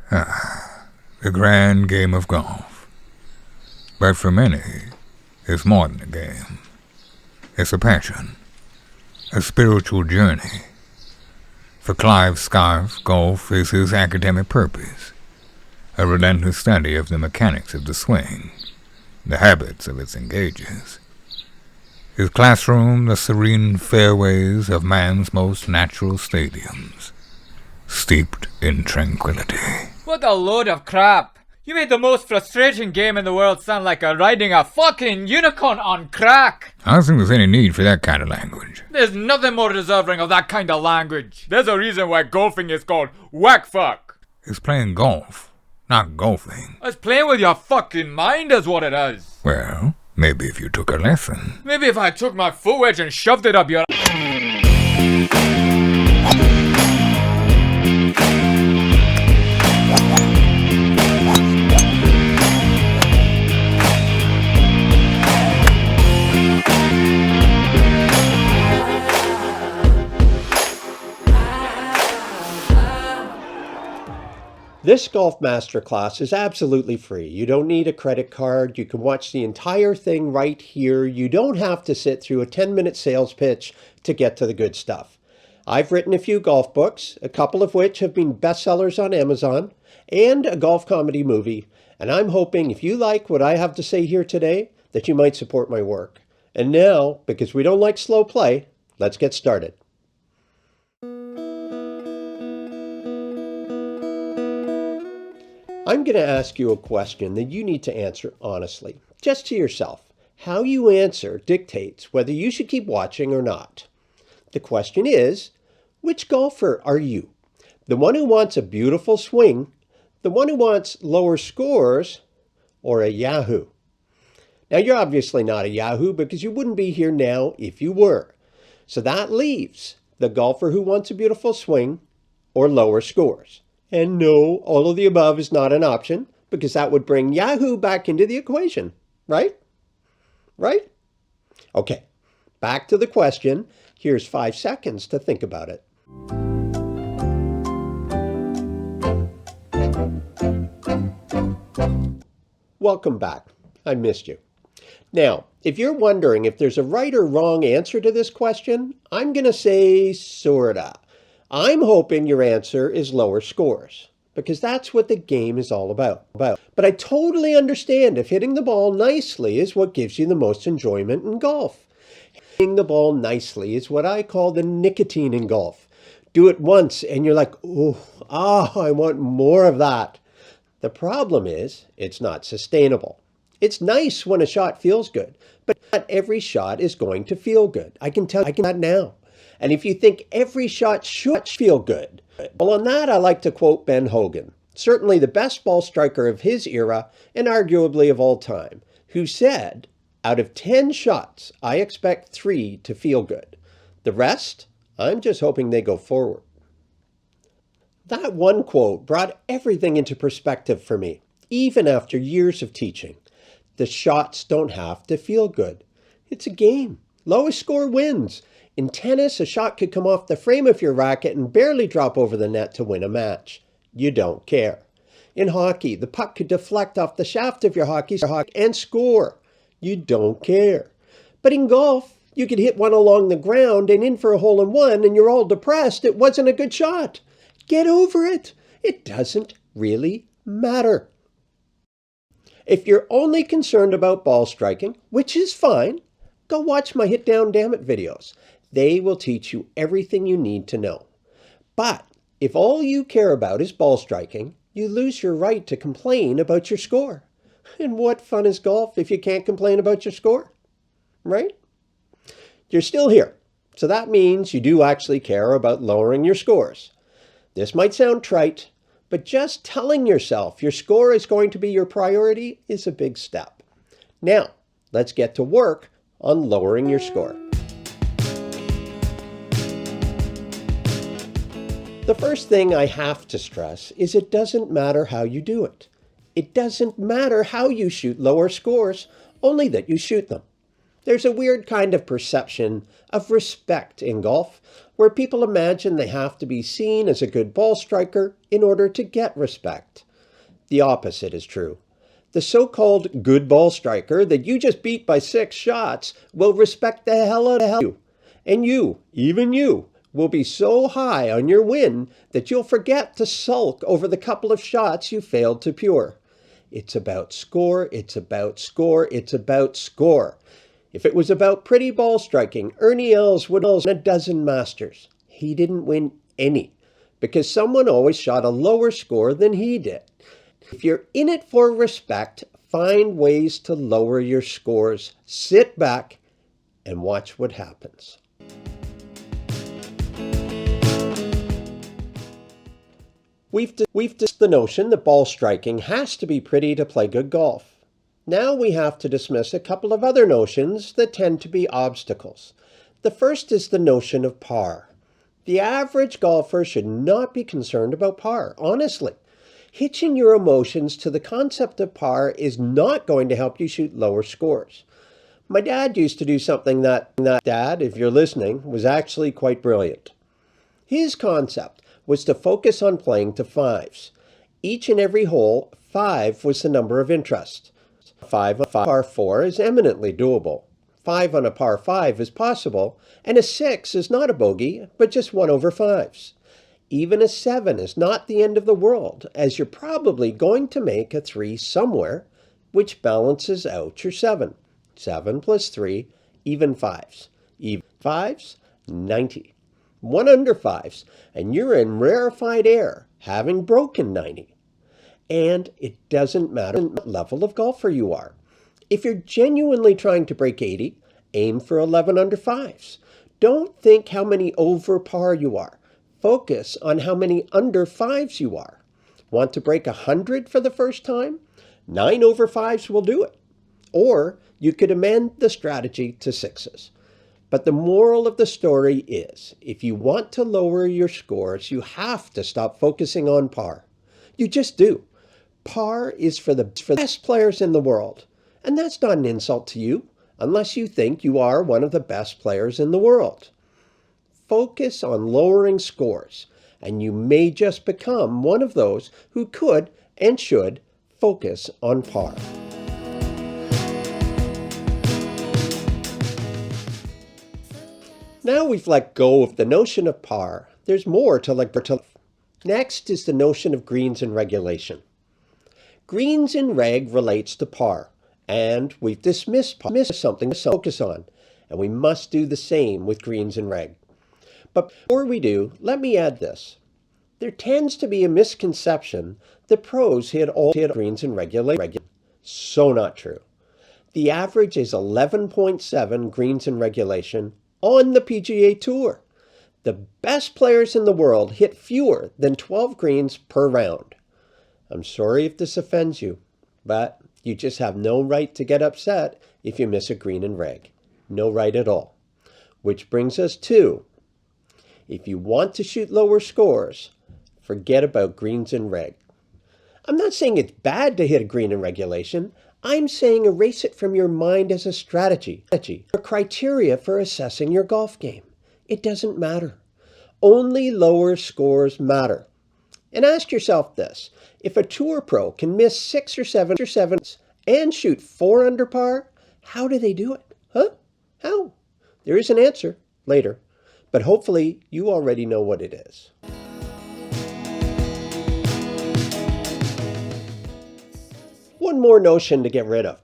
The grand game of golf. But for many, it's more than a game. It's a passion, a spiritual journey. For Clive Scarff, golf is his academic purpose, a relentless study of the mechanics of the swing, the habits of its engagers. His classroom, the serene fairways of man's most natural stadiums, steeped in tranquility. What a load of crap! You made the most frustrating game in the world sound like riding a fucking unicorn on crack! I don't think there's any need for that kind of language. There's nothing more deserving of that kind of language. There's a reason why golfing is called whack fuck. It's playing golf, not golfing. It's playing with your fucking mind is what it is. Well, maybe if you took a lesson. Maybe if I took my foot wedge and shoved it up your... This Golf Masterclass is absolutely free. You don't need a credit card. You can watch the entire thing right here. You don't have to sit through a 10-minute sales pitch to get to the good stuff. I've written a few golf books, a couple of which have been bestsellers on Amazon, and a golf comedy movie. And I'm hoping if you like what I have to say here today, that you might support my work. And now, because we don't like slow play, let's get started. I'm going to ask you a question that you need to answer honestly, just to yourself. How you answer dictates whether you should keep watching or not. The question is, which golfer are you? The one who wants a beautiful swing, the one who wants lower scores, or a yahoo? Now, you're obviously not a yahoo because you wouldn't be here now if you were. So that leaves the golfer who wants a beautiful swing or lower scores. And no, all of the above is not an option because that would bring Yahoo back into the equation, right? Right? Okay, back to the question. Here's 5 seconds to think about it. Welcome back. I missed you. Now, if you're wondering if there's a right or wrong answer to this question, I'm going to say sorta. I'm hoping your answer is lower scores, because that's what the game is all about. But I totally understand if hitting the ball nicely is what gives you the most enjoyment in golf. Hitting the ball nicely is what I call the nicotine in golf. Do it once and you're like, I want more of that. The problem is it's not sustainable. It's nice when a shot feels good, but not every shot is going to feel good. I can tell you that now. And if you think every shot should feel good, well, on that I like to quote Ben Hogan, certainly the best ball striker of his era and arguably of all time, who said, out of 10 shots, I expect 3 to feel good. The rest, I'm just hoping they go forward. That one quote brought everything into perspective for me, even after years of teaching. The shots don't have to feel good. It's a game. Lowest score wins. In tennis, a shot could come off the frame of your racket and barely drop over the net to win a match. You don't care. In hockey, the puck could deflect off the shaft of your hockey stick and score. You don't care. But in golf, you could hit one along the ground and in for a hole-in-one and you're all depressed it wasn't a good shot. Get over it. It doesn't really matter. If you're only concerned about ball striking, which is fine, go watch my Hit Down Dammit videos. They will teach you everything you need to know. But if all you care about is ball striking, you lose your right to complain about your score. And what fun is golf if you can't complain about your score? Right? You're still here. So that means you do actually care about lowering your scores. This might sound trite, but just telling yourself your score is going to be your priority is a big step. Now, let's get to work on lowering your score. The first thing I have to stress is it doesn't matter how you do it. It doesn't matter how you shoot lower scores, only that you shoot them. There's a weird kind of perception of respect in golf, where people imagine they have to be seen as a good ball striker in order to get respect. The opposite is true. The so-called good ball striker that you just beat by 6 shots will respect the hell out of you. And you, even you, will be so high on your win that you'll forget to sulk over the couple of shots you failed to pure. It's about score, it's about score, it's about score. If it was about pretty ball striking, Ernie Els would win a dozen Masters. He didn't win any, because someone always shot a lower score than he did. If you're in it for respect, find ways to lower your scores. Sit back and watch what happens. We've discussed the notion that ball striking has to be pretty to play good golf. Now we have to dismiss a couple of other notions that tend to be obstacles. The first is the notion of par. The average golfer should not be concerned about par, honestly. Hitching your emotions to the concept of par is not going to help you shoot lower scores. My dad used to do something that, Dad, if you're listening, was actually quite brilliant. His concept was to focus on playing to 5s. Each and every hole, 5 was the number of interest. 5 on a par 4 is eminently doable. 5 on a par 5 is possible, and a 6 is not a bogey, but just 1 over 5s. Even a 7 is not the end of the world, as you're probably going to make a 3 somewhere, which balances out your 7. 7 plus 3, even 5s. Even 5s, 90. 1 under 5s, and you're in rarefied air, having broken 90. And it doesn't matter what level of golfer you are. If you're genuinely trying to break 80, aim for 11 under 5s. Don't think how many over par you are. Focus on how many under 5s you are. Want to break 100 for the first time? 9 over 5s will do it. Or you could amend the strategy to 6s. But the moral of the story is, if you want to lower your scores, you have to stop focusing on par. You just do. Par is for the best players in the world. And that's not an insult to you, unless you think you are one of the best players in the world. Focus on lowering scores, and you may just become one of those who could and should focus on par. Now we've let go of the notion of par, there's more to let go. Next is the notion of greens in regulation. Greens in reg relates to par, and we've dismissed par as something to focus on, and we must do the same with greens in reg. But before we do, let me add this. There tends to be a misconception that pros hit all greens in regulation. So not true. The average is 11.7 greens in regulation on the PGA Tour. The best players in the world hit fewer than 12 greens per round. I'm sorry if this offends you, but you just have no right to get upset if you miss a green in reg. No right at all. Which brings us to, if you want to shoot lower scores, forget about greens in reg. I'm not saying it's bad to hit a green in regulation. I'm saying erase it from your mind as a strategy, a criteria for assessing your golf game. It doesn't matter. Only lower scores matter. And ask yourself this, if a tour pro can miss 6 or 7 and shoot 4 under par, how do they do it? Huh? How? There is an answer later, but hopefully you already know what it is. One more notion to get rid of,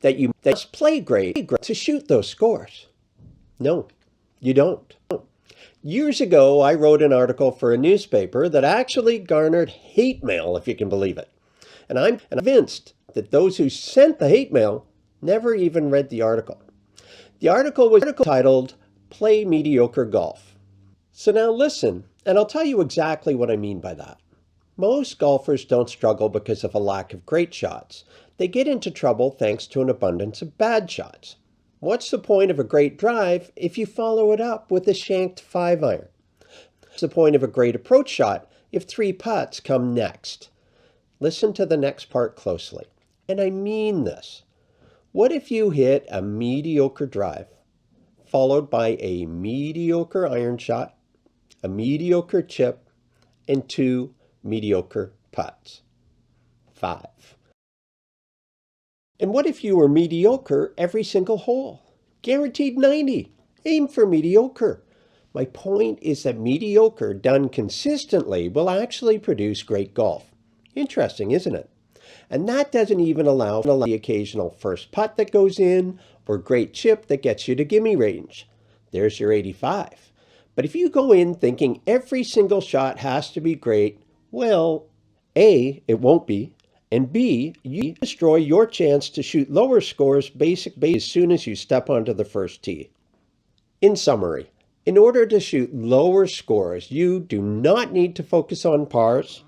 that you must play great to shoot those scores. No, you don't. Years ago, I wrote an article for a newspaper that actually garnered hate mail, if you can believe it. And I'm convinced that those who sent the hate mail never even read the article. The article was titled, "Play Mediocre Golf." So now listen, and I'll tell you exactly what I mean by that. Most golfers don't struggle because of a lack of great shots. They get into trouble thanks to an abundance of bad shots. What's the point of a great drive if you follow it up with a shanked 5-iron? What's the point of a great approach shot if 3 putts come next? Listen to the next part closely, and I mean this. What if you hit a mediocre drive, followed by a mediocre iron shot, a mediocre chip, and 2 mediocre putts? 5. And what if you were mediocre every single hole? Guaranteed 90. Aim for mediocre. My point is that mediocre done consistently will actually produce great golf. Interesting, isn't it? And that doesn't even allow for the occasional first putt that goes in or great chip that gets you to gimme range. There's your 85. But if you go in thinking every single shot has to be great, well, A, it won't be, and B, you destroy your chance to shoot lower scores as soon as you step onto the first tee. In summary, in order to shoot lower scores, you do not need to focus on pars,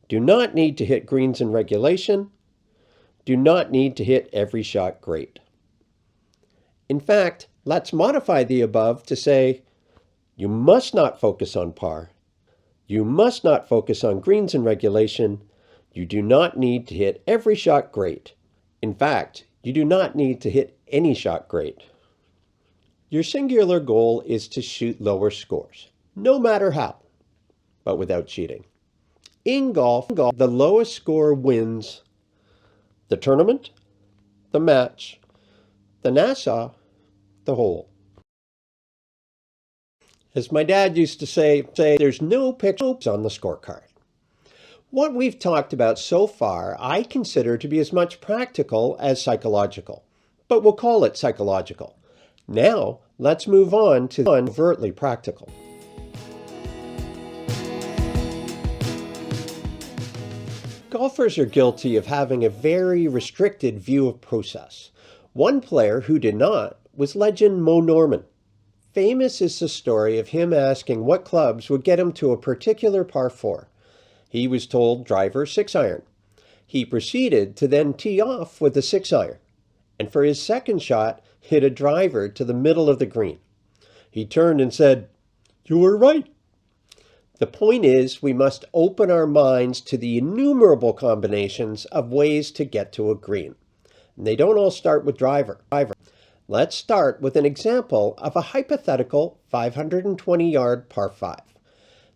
do not need to hit greens in regulation, do not need to hit every shot great. In fact, let's modify the above to say, you must not focus on par, you must not focus on greens in regulation, you do not need to hit every shot great. In fact, you do not need to hit any shot great. Your singular goal is to shoot lower scores, no matter how, but without cheating. In golf, the lowest score wins the tournament, the match, the Nassau, the hole. As my dad used to say, there's no pictures on the scorecard. What we've talked about so far, I consider to be as much practical as psychological, but we'll call it psychological. Now, let's move on to the overtly practical. Golfers are guilty of having a very restricted view of process. One player who did not was legend Mo Norman. Famous is the story of him asking what clubs would get him to a particular par 4. He was told driver 6-iron. He proceeded to then tee off with a 6-iron, and for his second shot, hit a driver to the middle of the green. He turned and said, "You were right." The point is, we must open our minds to the innumerable combinations of ways to get to a green. And they don't all start with driver. Let's start with an example of a hypothetical 520-yard par 5.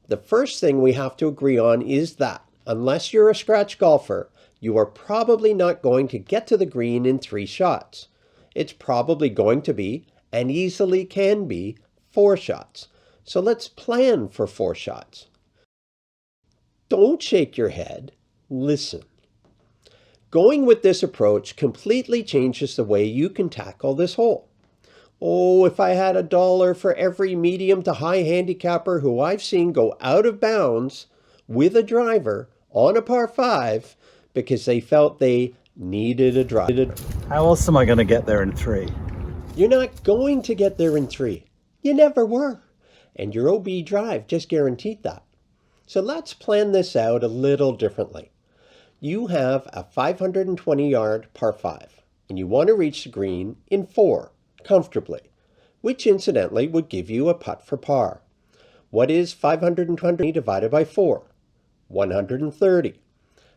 The first thing we have to agree on is that, unless you're a scratch golfer, you are probably not going to get to the green in 3 shots. It's probably going to be, and easily can be, 4 shots. So let's plan for 4 shots. Don't shake your head. Listen. Going with this approach completely changes the way you can tackle this hole. Oh, if I had $1 for every medium to high handicapper who I've seen go out of bounds with a driver on a par 5 because they felt they needed a driver. How else am I going to get there in 3? You're not going to get there in 3. You never were. And your OB drive just guaranteed that. So let's plan this out a little differently. You have a 520-yard par 5, and you want to reach the green in 4, comfortably, which incidentally would give you a putt for par. What is 520 divided by 4? 130.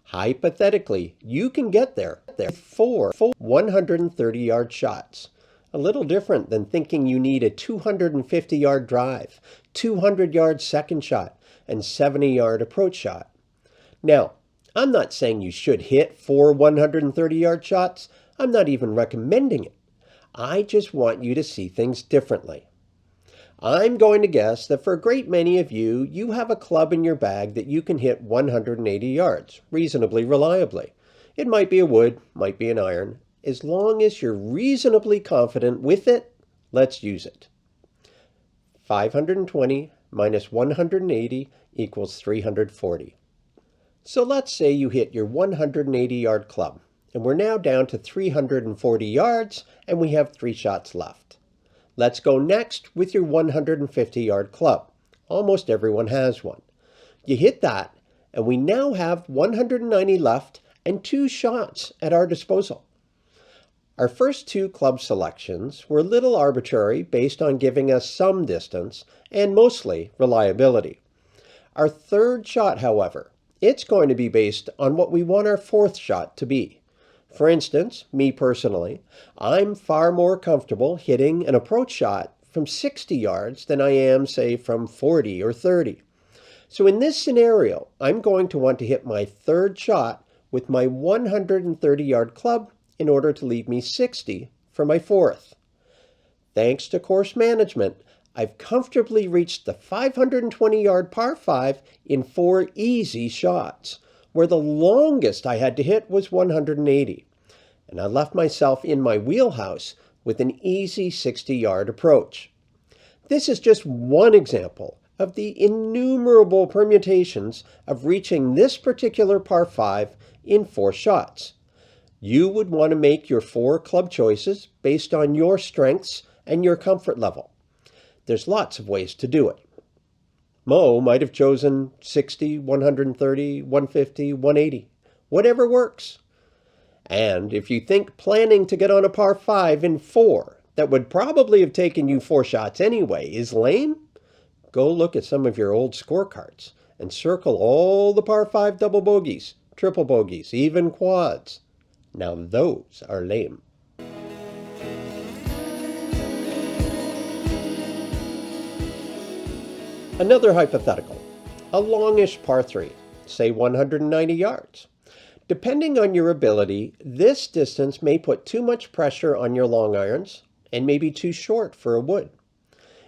Hypothetically, you can get there with 4 130-yard shots. A little different than thinking you need a 250-yard drive, 200-yard second shot, and 70-yard approach shot. Now, I'm not saying you should hit 4 130-yard shots. I'm not even recommending it. I just want you to see things differently. I'm going to guess that for a great many of you, you have a club in your bag that you can hit 180 yards, reasonably reliably. It might be a wood, might be an iron. As long as you're reasonably confident with it, let's use it. 520 minus 180 equals 340. So let's say you hit your 180-yard club, and we're now down to 340 yards, and we have 3 shots left. Let's go next with your 150-yard club. Almost everyone has one. You hit that, and we now have 190 left and 2 shots at our disposal. Our first 2 club selections were a little arbitrary based on giving us some distance and mostly reliability. Our third shot, however, it's going to be based on what we want our 4th shot to be. For instance, me personally, I'm far more comfortable hitting an approach shot from 60 yards than I am, say, from 40 or 30. So in this scenario, I'm going to want to hit my third shot with my 130-yard club in order to leave me 60 for my fourth. Thanks to course management, I've comfortably reached the 520-yard par 5 in 4 easy shots, where the longest I had to hit was 180. And I left myself in my wheelhouse with an easy 60-yard approach. This is just one example of the innumerable permutations of reaching this particular par 5 in 4 shots. You would want to make your 4 club choices based on your strengths and your comfort level. There's lots of ways to do it. Mo might have chosen 60, 130, 150, 180, whatever works. And if you think planning to get on a par 5 in 4 that would probably have taken you 4 shots anyway is lame, go look at some of your old scorecards and circle all the par 5 double bogeys, triple bogeys, even quads. Now those are lame. Another hypothetical, a longish par 3, say 190 yards. Depending on your ability, this distance may put too much pressure on your long irons and may be too short for a wood.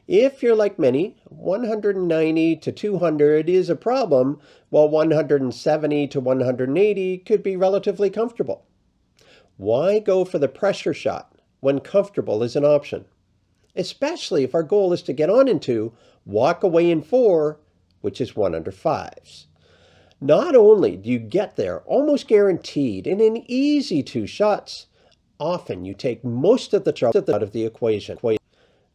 If you're like many, 190 to 200 is a problem, while 170 to 180 could be relatively comfortable. Why go for the pressure shot when comfortable is an option? Especially if our goal is to get on in 2, walk away in 4, which is 1 under 5s. Not only do you get there almost guaranteed in an easy 2 shots, often you take most of the trouble out of the equation.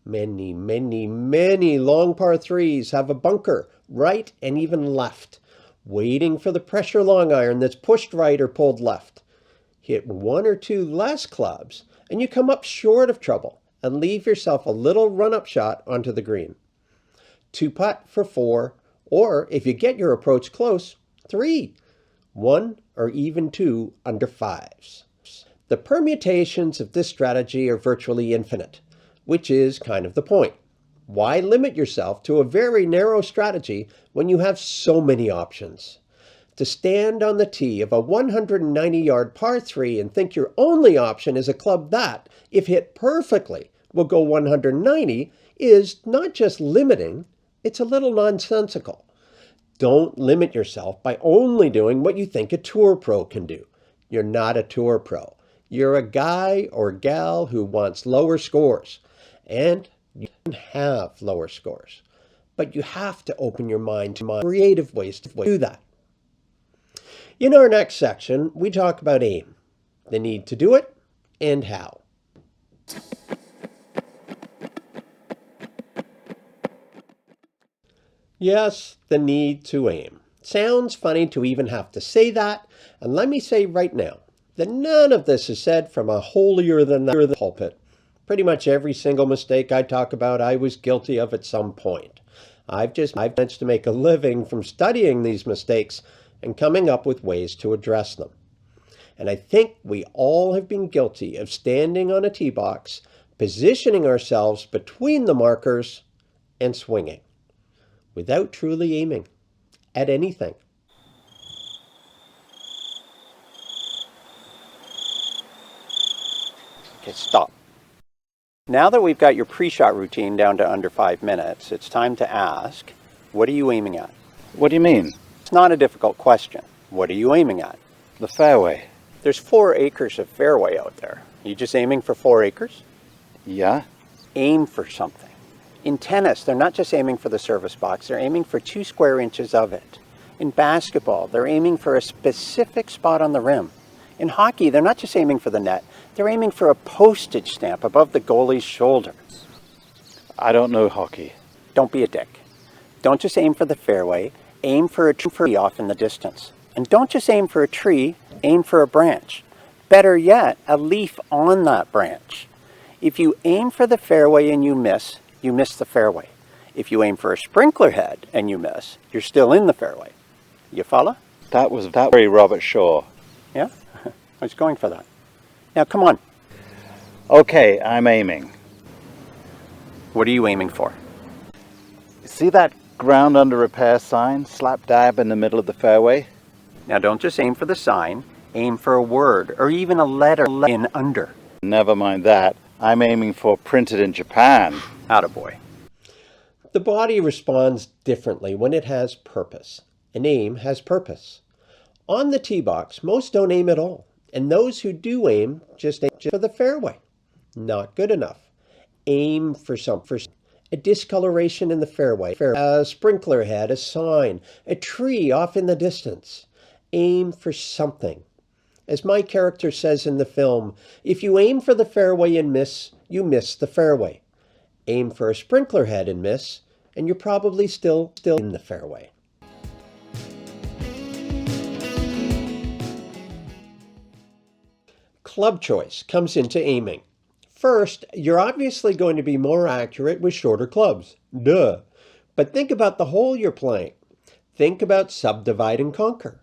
Many, many, many long par 3s have a bunker right and even left, waiting for the pressure long iron that's pushed right or pulled left. Hit 1 or 2 less clubs, and you come up short of trouble and leave yourself a little run-up shot onto the green. 2 putt for 4, or if you get your approach close, 3, 1 or even 2 under 5s. The permutations of this strategy are virtually infinite, which is kind of the point. Why limit yourself to a very narrow strategy when you have so many options? To stand on the tee of a 190-yard par 3 and think your only option is a club that, if hit perfectly, will go 190 is not just limiting, it's a little nonsensical. Don't limit yourself by only doing what you think a tour pro can do. You're not a tour pro. You're a guy or gal who wants lower scores. And you can have lower scores. But you have to open your mind to creative ways to do that. In our next section, we talk about aim, the need to do it, and how. Yes, the need to aim. Sounds funny to even have to say that, and let me say right now that none of this is said from a holier-than-thou pulpit. Pretty much every single mistake I talk about, I was guilty of at some point. I've managed to make a living from studying these mistakes and coming up with ways to address them. And I think we all have been guilty of standing on a tee box, positioning ourselves between the markers, and swinging, without truly aiming at anything. Okay, stop. Now that we've got your pre-shot routine down to under 5 minutes, it's time to ask, what are you aiming at? What do you mean? It's not a difficult question. What are you aiming at? The fairway. There's 4 acres of fairway out there. Are you just aiming for 4 acres? Yeah? Aim for something. In tennis, they're not just aiming for the service box, they're aiming for 2 square inches of it. In basketball, they're aiming for a specific spot on the rim. In hockey, they're not just aiming for the net, they're aiming for a postage stamp above the goalie's shoulder. I don't know hockey. Don't be a dick. Don't just aim for the fairway, aim for a tree off in the distance. And don't just aim for a tree, aim for a branch. Better yet, a leaf on that branch. If you aim for the fairway and you miss the fairway. If you aim for a sprinkler head and you miss, you're still in the fairway. You follow? That was very Robert Shaw. Yeah? I was going for that. Now, come on. Okay, I'm aiming. What are you aiming for? See that ground under repair sign slap dab in the middle of the fairway? Now, don't just aim for the sign. Aim for a word or even a letter in under. Never mind that. I'm aiming for printed in Japan. Attaboy. The body responds differently when it has purpose. An aim has purpose. On the tee box, most don't aim at all. And those who do aim just aim for the fairway. Not good enough. Aim for a discoloration in the fairway, a sprinkler head, a sign, a tree off in the distance. Aim for something. As my character says in the film, if you aim for the fairway and miss, you miss the fairway. Aim for a sprinkler head and miss, and you're probably still in the fairway. Club choice comes into aiming. First, you're obviously going to be more accurate with shorter clubs. Duh. But think about the hole you're playing. Think about Subdivide and Conquer.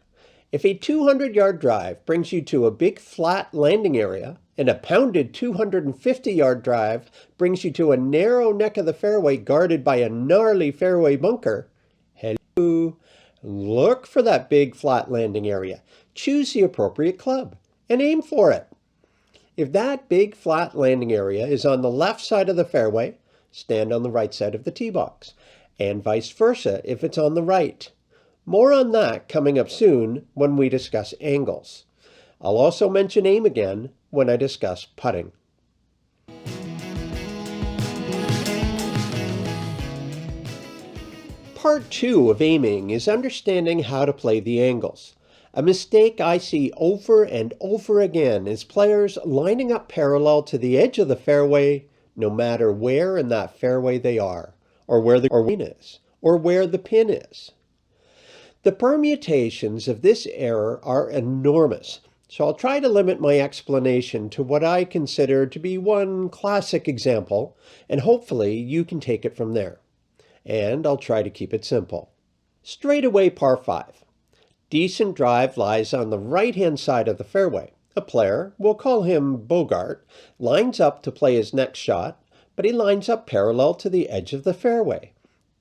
If a 200-yard drive brings you to a big flat landing area, and a pounded 250-yard drive brings you to a narrow neck of the fairway guarded by a gnarly fairway bunker, hello, look for that big flat landing area. Choose the appropriate club and aim for it. If that big flat landing area is on the left side of the fairway, stand on the right side of the tee box, and vice versa if it's on the right. More on that coming up soon when we discuss angles. I'll also mention aim again when I discuss putting. Part 2 of aiming is understanding how to play the angles. A mistake I see over and over again is players lining up parallel to the edge of the fairway no matter where in that fairway they are, or where the green is, or where the pin is. The permutations of this error are enormous, so I'll try to limit my explanation to what I consider to be one classic example, and hopefully you can take it from there. And I'll try to keep it simple. Straightaway par 5. Decent drive lies on the right-hand side of the fairway. A player, we'll call him Bogart, lines up to play his next shot, but he lines up parallel to the edge of the fairway.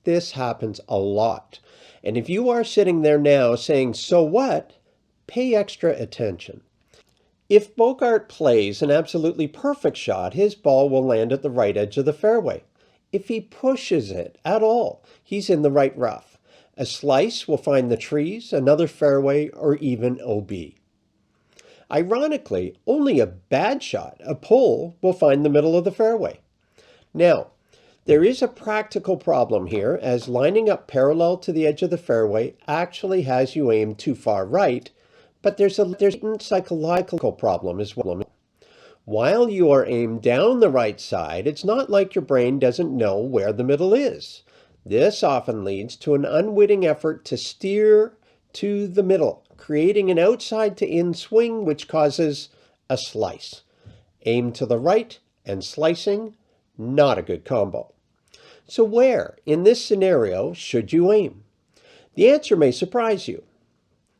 This happens a lot. And if you are sitting there now saying, so what? Pay extra attention. If Bogart plays an absolutely perfect shot, his ball will land at the right edge of the fairway. If he pushes it at all, he's in the right rough. A slice will find the trees, another fairway, or even OB. Ironically, only a bad shot, a pull, will find the middle of the fairway. Now, there is a practical problem here, as lining up parallel to the edge of the fairway actually has you aim too far right, but there's a psychological problem as well. While you are aimed down the right side, it's not like your brain doesn't know where the middle is. This often leads to an unwitting effort to steer to the middle, creating an outside to in swing which causes a slice. Aim to the right and slicing, not a good combo. So where, in this scenario, should you aim? The answer may surprise you.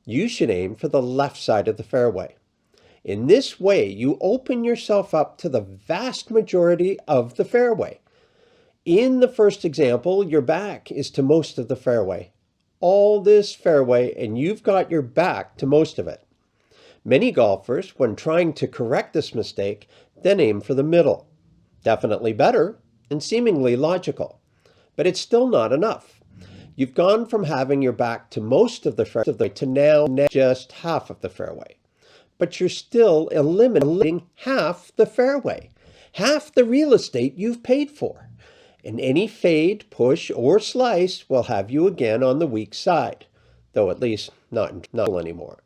You should aim for the left side of the fairway. In this way, you open yourself up to the vast majority of the fairway. In the first example, your back is to most of the fairway. All this fairway, and you've got your back to most of it. Many golfers, when trying to correct this mistake, then aim for the middle. Definitely better and seemingly logical. But it's still not enough. You've gone from having your back to most of the fairway to now just half of the fairway. But you're still eliminating half the fairway, half the real estate you've paid for. And any fade, push, or slice will have you again on the weak side, though at least not anymore.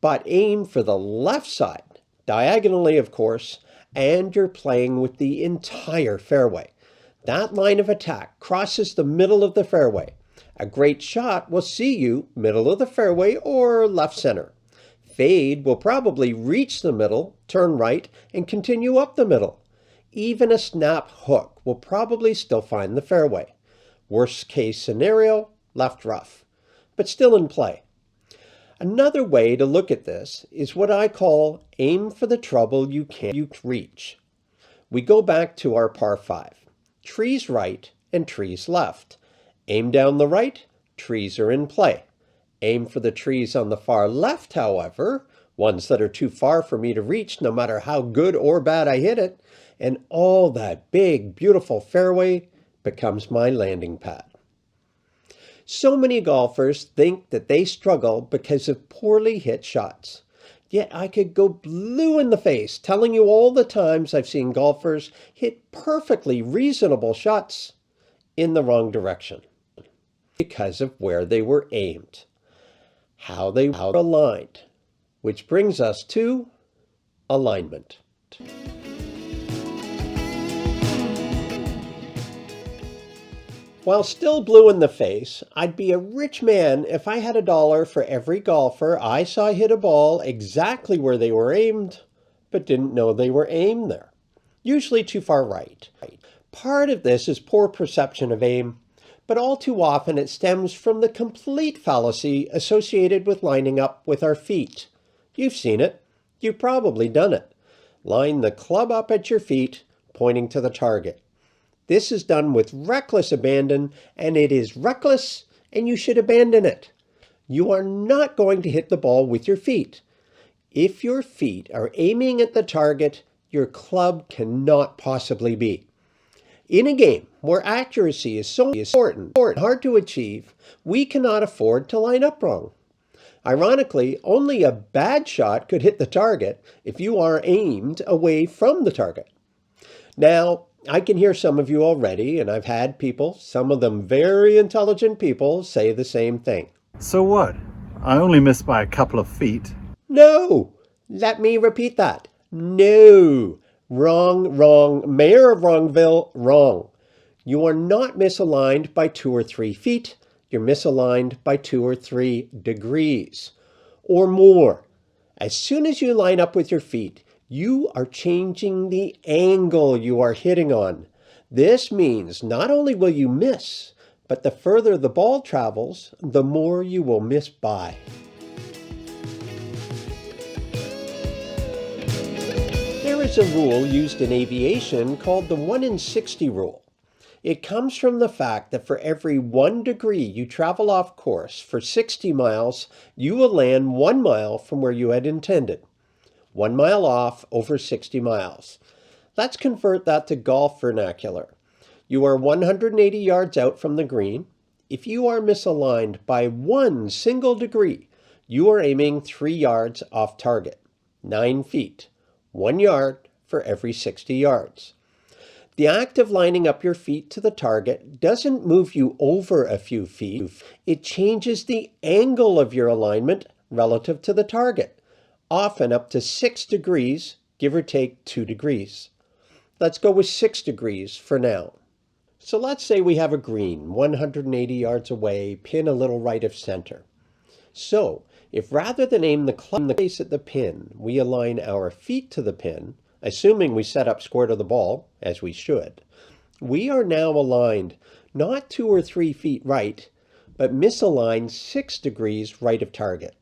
But aim for the left side, diagonally of course, and you're playing with the entire fairway. That line of attack crosses the middle of the fairway. A great shot will see you middle of the fairway or left center. Fade will probably reach the middle, turn right, and continue up the middle. Even a snap hook will probably still find the fairway. Worst case scenario, left rough, but still in play. Another way to look at this is what I call aim for the trouble you can't reach. We go back to our par 5. Trees right and trees left. Aim down the right, trees are in play. Aim for the trees on the far left, however, ones that are too far for me to reach no matter how good or bad I hit it, and all that big, beautiful fairway becomes my landing pad. So many golfers think that they struggle because of poorly hit shots. Yet I could go blue in the face telling you all the times I've seen golfers hit perfectly reasonable shots in the wrong direction because of where they were aimed, how they were aligned, which brings us to alignment. While still blue in the face, I'd be a rich man if I had $1 for every golfer I saw hit a ball exactly where they were aimed, but didn't know they were aimed there, usually too far right. Part of this is poor perception of aim, but all too often it stems from the complete fallacy associated with lining up with our feet. You've seen it. You've probably done it. Line the club up at your feet, pointing to the target. This is done with reckless abandon, and it is reckless, and you should abandon it. You are not going to hit the ball with your feet. If your feet are aiming at the target, your club cannot possibly be. In a game where accuracy is so important and hard to achieve, we cannot afford to line up wrong. Ironically, only a bad shot could hit the target if you are aimed away from the target. Now, I can hear some of you already, and I've had people, some of them very intelligent people, say the same thing. So what? I only missed by a couple of feet. No! Let me repeat that. No! Wrong, wrong. Mayor of Wrongville, wrong. You are not misaligned by 2 or 3 feet. You're misaligned by 2 or 3 degrees or more. As soon as you line up with your feet, you are changing the angle you are hitting on. This means not only will you miss, but the further the ball travels, the more you will miss by. There is a rule used in aviation called the 1 in 60 rule. It comes from the fact that for every 1 degree you travel off course for 60 miles, you will land 1 mile from where you had intended. 1 mile off over 60 miles. Let's convert that to golf vernacular. You are 180 yards out from the green. If you are misaligned by 1 single degree, you are aiming 3 yards off target, 9 feet, 1 yard for every 60 yards. The act of lining up your feet to the target doesn't move you over a few feet. It changes the angle of your alignment relative to the target, often up to 6 degrees, give or take 2 degrees. Let's go with 6 degrees for now. So let's say we have a green 180 yards away, pin a little right of center. So if rather than aim the club face at the pin, we align our feet to the pin, assuming we set up square to the ball, as we should, we are now aligned not 2 or 3 feet right, but misaligned 6 degrees right of target.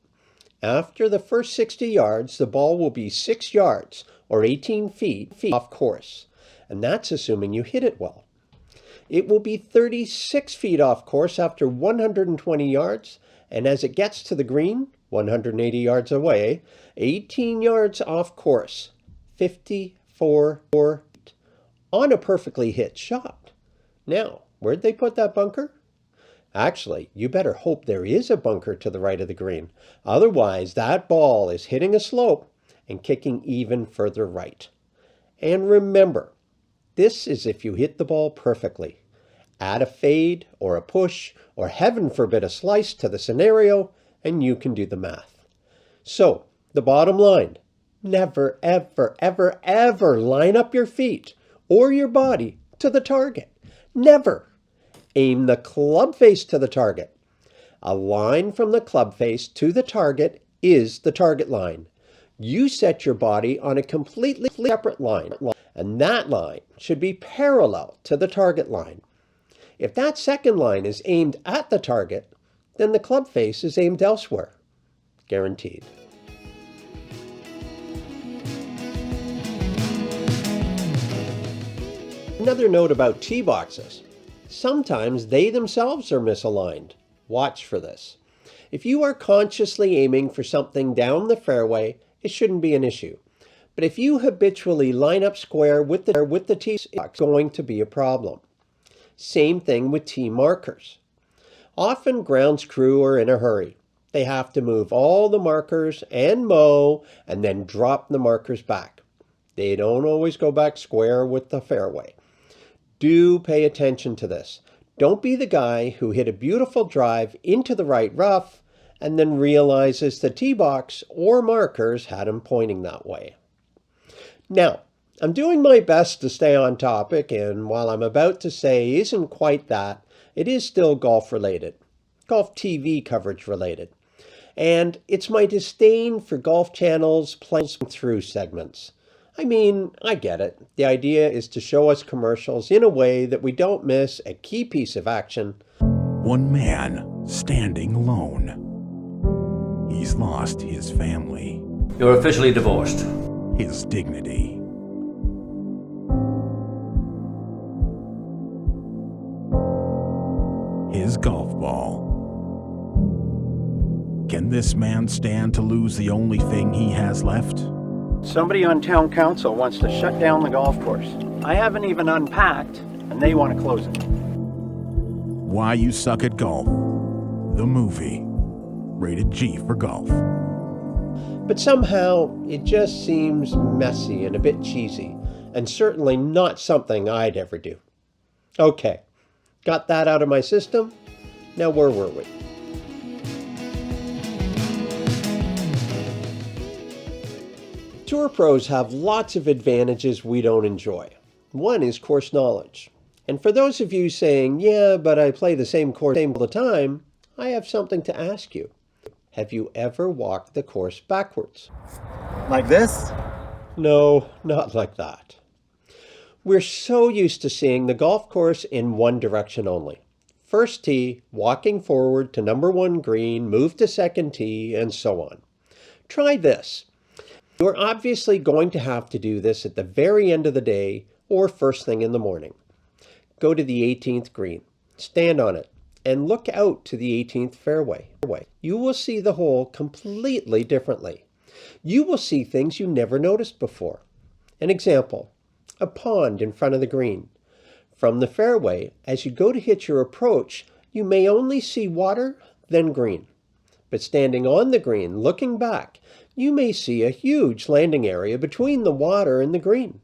After the first 60 yards, the ball will be 6 yards, or 18 feet off course, and that's assuming you hit it well. It will be 36 feet off course after 120 yards, and as it gets to the green, 180 yards away, 18 yards off course, 54 feet, on a perfectly hit shot. Now, where'd they put that bunker? Actually, you better hope there is a bunker to the right of the green. Otherwise, that ball is hitting a slope and kicking even further right. And remember, this is if you hit the ball perfectly. Add a fade or a push or heaven forbid a slice to the scenario and you can do the math. So, the bottom line, never, ever, ever, ever line up your feet or your body to the target. Never. Aim the club face to the target. A line from the club face to the target is the target line. You set your body on a completely separate line, and that line should be parallel to the target line. If that second line is aimed at the target, then the club face is aimed elsewhere. guaranteed. Another note about tee boxes. Sometimes they themselves are misaligned. Watch for this. If you are consciously aiming for something down the fairway, it shouldn't be an issue. But if you habitually line up square with the tee box, it's going to be a problem. Same thing with tee markers. Often grounds crew are in a hurry. They have to move all the markers and mow and then drop the markers back. They don't always go back square with the fairway. Do pay attention to this. Don't be the guy who hit a beautiful drive into the right rough and then realizes the tee box or markers had him pointing that way. Now, I'm doing my best to stay on topic, and while I'm about to say isn't quite that, it is still golf related, golf TV coverage related. And it's my disdain for golf channels playing through segments. I mean, I get it. The idea is to show us commercials in a way that we don't miss a key piece of action. One man standing alone. He's lost his family, You're officially divorced. his dignity, his golf ball. Can this man stand to lose the only thing he has left? Somebody on town council wants to shut down the golf course. I haven't even unpacked, and they want to close it. Why You Suck at Golf, the movie. Rated G for golf. But somehow it just seems messy and a bit cheesy, and certainly not something I'd ever do. Okay, got that out of my system. Now where were we? Tour pros have lots of advantages we don't enjoy. One is course knowledge. And for those of you saying, yeah, but I play the same course all the time, I have something to ask you. Have you ever walked the course backwards? Like this? No, not like that. We're so used to seeing the golf course in one direction only. First tee, walking forward to number 1 green, move to second tee, and so on. Try this. You're obviously going to have to do this at the very end of the day or first thing in the morning. Go to the 18th green, stand on it, and look out to the 18th fairway. You will see the hole completely differently. You will see things you never noticed before. An example, a pond in front of the green. From the fairway, as you go to hit your approach, you may only see water, then green. But standing on the green, looking back, you may see a huge landing area between the water and the green.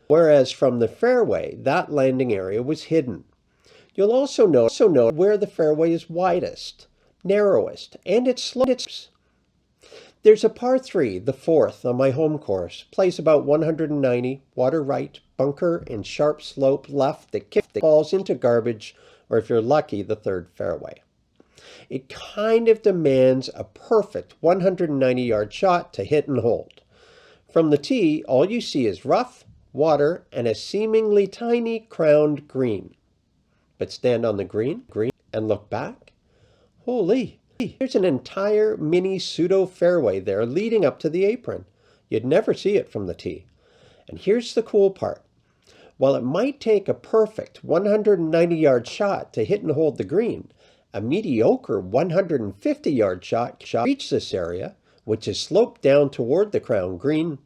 Whereas from the fairway, that landing area was hidden. You'll also note where the fairway is widest, narrowest, and its slopes. There's a par 3, the 4th, on my home course. Plays about 190, water right, bunker and sharp slope left that falls into garbage, or if you're lucky, the 3rd fairway. It kind of demands a perfect 190-yard shot to hit and hold. From the tee, all you see is rough, water, and a seemingly tiny crowned green. But stand on the green, and look back. Holy, there's an entire mini pseudo fairway there leading up to the apron. You'd never see it from the tee. And here's the cool part. While it might take a perfect 190-yard shot to hit and hold the green, a mediocre 150-yard shot reach this area, which is sloped down toward the crown green.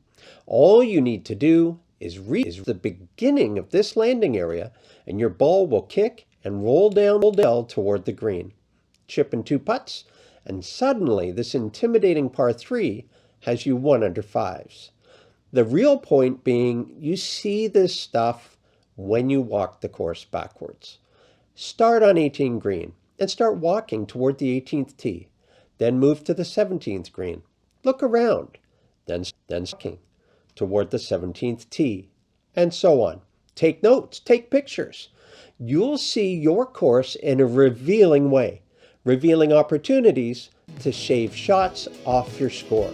All you need to do is reach the beginning of this landing area, and your ball will kick and roll down toward the green. Chip and 2 putts, and suddenly this intimidating par 3 has you 1 under 5s. The real point being, you see this stuff when you walk the course backwards. Start on 18 green and start walking toward the 18th tee. Then move to the 17th green. Look around. Then walking toward the 17th tee, and so on. Take notes, take pictures. You'll see your course in a revealing way, revealing opportunities to shave shots off your score.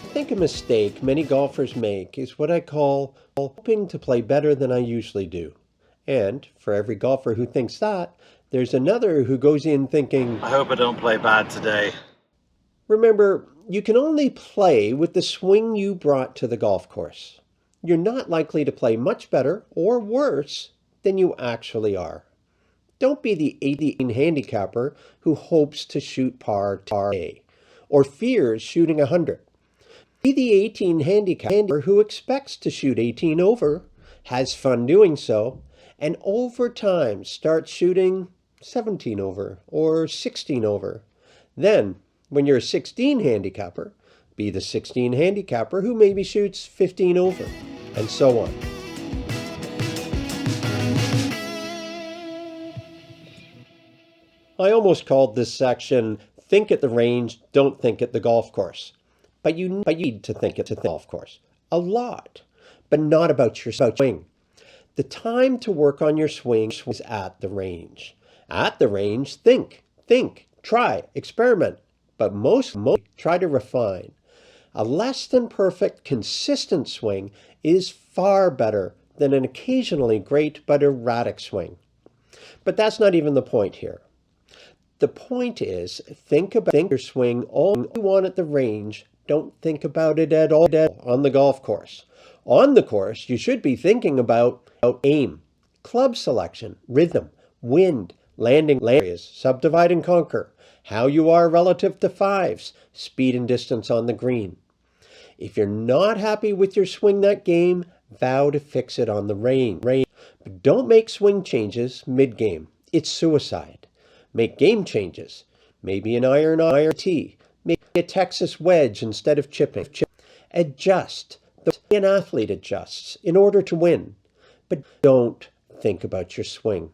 I think a mistake many golfers make is what I call hoping to play better than I usually do. And for every golfer who thinks that, there's another who goes in thinking, I hope I don't play bad today. remember, you can only play with the swing you brought to the golf course. You're not likely to play much better or worse than you actually are. Don't be the 18 handicapper who hopes to shoot par today or fears shooting 100. Be the 18 handicapper who expects to shoot 18 over, has fun doing so, and over time starts shooting 17 over or 16 over. Then, when you're a 16 handicapper, be the 16 handicapper who maybe shoots 15 over, and so on. I almost called this section, Think at the Range, Don't Think at the Golf Course. But you need to think at the golf course. A lot. But not about your swing. The time to work on your swing is at the range. At the range, think, try, experiment. But most try to refine. A less than perfect, consistent swing is far better than an occasionally great but erratic swing. But that's not even the point here. The point is, think about your swing all you want at the range. Don't think about it at all on the golf course. On the course, you should be thinking about aim, club selection, rhythm, wind, landing areas, subdivide and conquer, how you are relative to fives, speed and distance on the green. If you're not happy with your swing that game, vow to fix it on the range. But don't make swing changes mid-game. It's suicide. Make game changes. Maybe an iron tee. Maybe a Texas wedge instead of chipping. Adjust. The way an athlete adjusts in order to win. But don't think about your swing.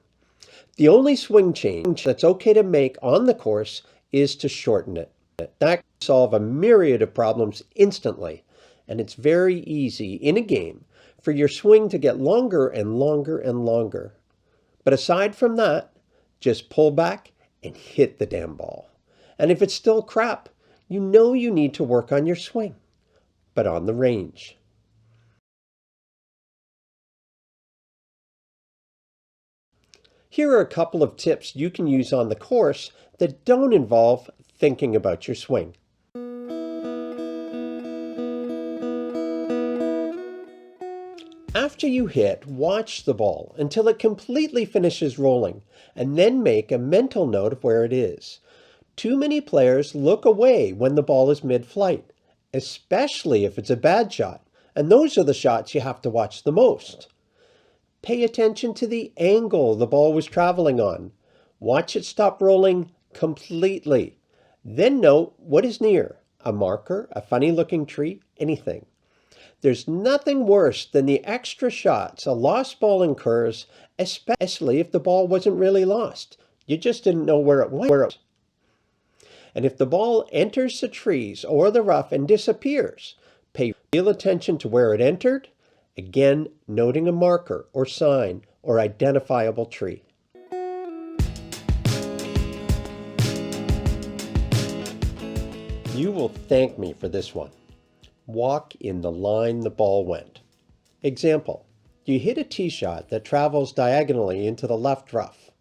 The only swing change that's okay to make on the course is to shorten it. That can solve a myriad of problems instantly. And it's very easy in a game for your swing to get longer and longer and longer. But aside from that, just pull back and hit the damn ball. And if it's still crap, you know you need to work on your swing, but on the range. Here are a couple of tips you can use on the course that don't involve thinking about your swing. After you hit, watch the ball until it completely finishes rolling, and then make a mental note of where it is. Too many players look away when the ball is mid-flight, especially if it's a bad shot, and those are the shots you have to watch the most. Pay attention to the angle the ball was traveling on. Watch it stop rolling completely. Then note what is near, a marker, a funny-looking tree, anything. There's nothing worse than the extra shots a lost ball incurs, especially if the ball wasn't really lost. You just didn't know where it went. And if the ball enters the trees or the rough and disappears, pay real attention to where it entered, again noting a marker or sign or identifiable tree. You will thank me for this one. Walk in the line the ball went. Example, you hit a tee shot that travels diagonally into the left rough.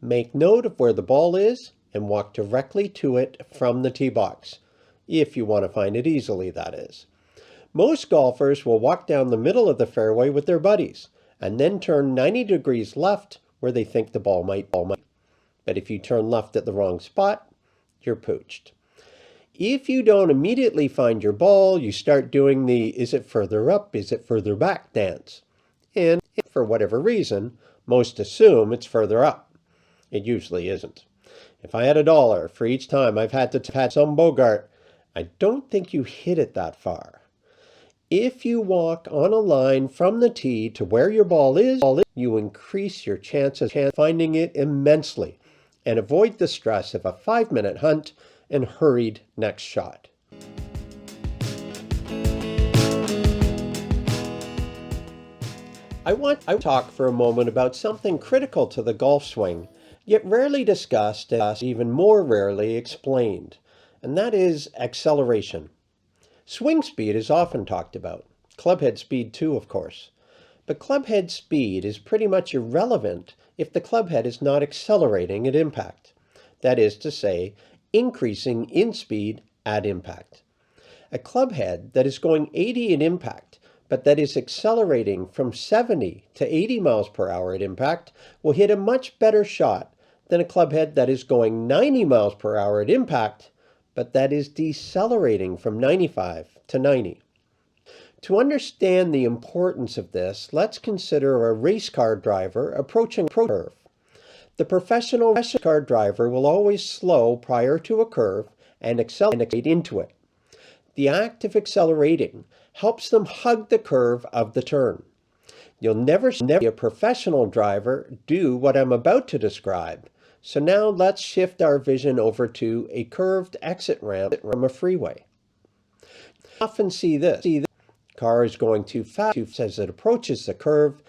Make note of where the ball is and walk directly to it from the tee box, if you want to find it easily, that is. Most golfers will walk down the middle of the fairway with their buddies and then turn 90 degrees left where they think the ball might. But if you turn left at the wrong spot, you're pooched. If you don't immediately find your ball, you start doing the is it further up, is it further back dance. And for whatever reason, most assume it's further up. It usually isn't. If I had $1 for each time I've had to pat some Bogart, I don't think you hit it that far. If you walk on a line from the tee to where your ball is, you increase your chances of finding it immensely and avoid the stress of a 5-minute hunt and hurried next shot. I want to talk for a moment about something critical to the golf swing, yet rarely discussed and even more rarely explained, and that is acceleration. Swing speed is often talked about, clubhead speed too, of course. But club head speed is pretty much irrelevant if the club head is not accelerating at impact. That is to say, increasing in speed at impact. A club head that is going 80 at impact, but that is accelerating from 70 to 80 miles per hour at impact, will hit a much better shot than a club head that is going 90 miles per hour at impact, but that is decelerating from 95 to 90. To understand the importance of this, let's consider a race car driver approaching a curve. The professional race car driver will always slow prior to a curve and accelerate into it. The act of accelerating helps them hug the curve of the turn. You'll never see a professional driver do what I'm about to describe. So now let's shift our vision over to a curved exit ramp from a freeway. You often see this. The car is going too fast as it approaches the curve,